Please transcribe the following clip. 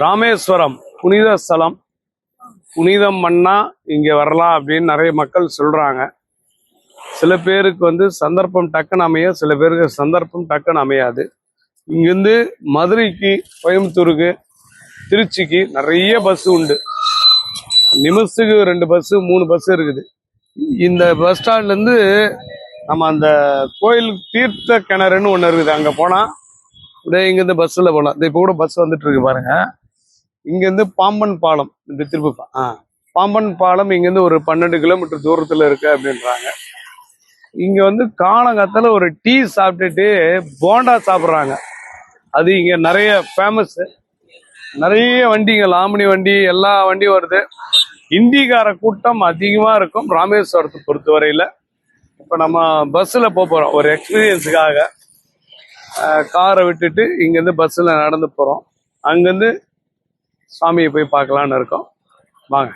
ராமேஸ்வரம் புனித ஸ்தலம். புனிதம் மண்ணா இங்கே வரலாம் அப்படின்னு நிறைய மக்கள் சொல்கிறாங்க. சில பேருக்கு சந்தர்ப்பம் டக்குன்னு அமையும், சில பேருக்கு சந்தர்ப்பம் டக்குன்னு அமையாது. இங்கேருந்து மதுரைக்கு, கோயம்புத்தூருக்கு, திருச்சிக்கு நிறைய பஸ் உண்டு. நிமிஷத்துக்கு 2 பஸ்ஸு 3 பஸ் இருக்குது. இந்த பஸ் ஸ்டாண்ட்லேருந்து நம்ம அந்த கோயில் தீர்த்த கிணறுன்னு ஒன்று இருக்குது, அங்கே போனால் அப்படியே இங்கேருந்து பஸ்ஸில் போகலாம். இப்போ கூட பஸ் வந்துட்டு இருக்கு பாருங்க. இங்கேருந்து பாம்பன் பாலம், இப்படி திருப்பி பாம்பன் பாலம் இங்கேருந்து ஒரு 12 கிலோமீட்டர் தூரத்தில் இருக்கு அப்படின்றாங்க. இங்கே காலங்காத்தால ஒரு டீ சாப்பிட்டுட்டு போண்டா சாப்பிட்றாங்க. அது இங்கே நிறைய ஃபேமஸ். நிறைய வண்டிங்க, லாமினி வண்டி, எல்லா வண்டியும் வருது. இண்டிகார கூட்டம் அதிகமாக இருக்கும் ராமேஸ்வரத்தை பொறுத்தவரையில். இப்போ நம்ம பஸ்ஸில் போகிறோம் ஒரு எக்ஸ்பீரியன்ஸுக்காக. காரை விட்டுட்டு இங்கேருந்து பஸ்ஸில் நடந்து போகிறோம். அங்கேருந்து சாமியை போய் பார்க்கலான்னு இருக்கோம். வாங்க.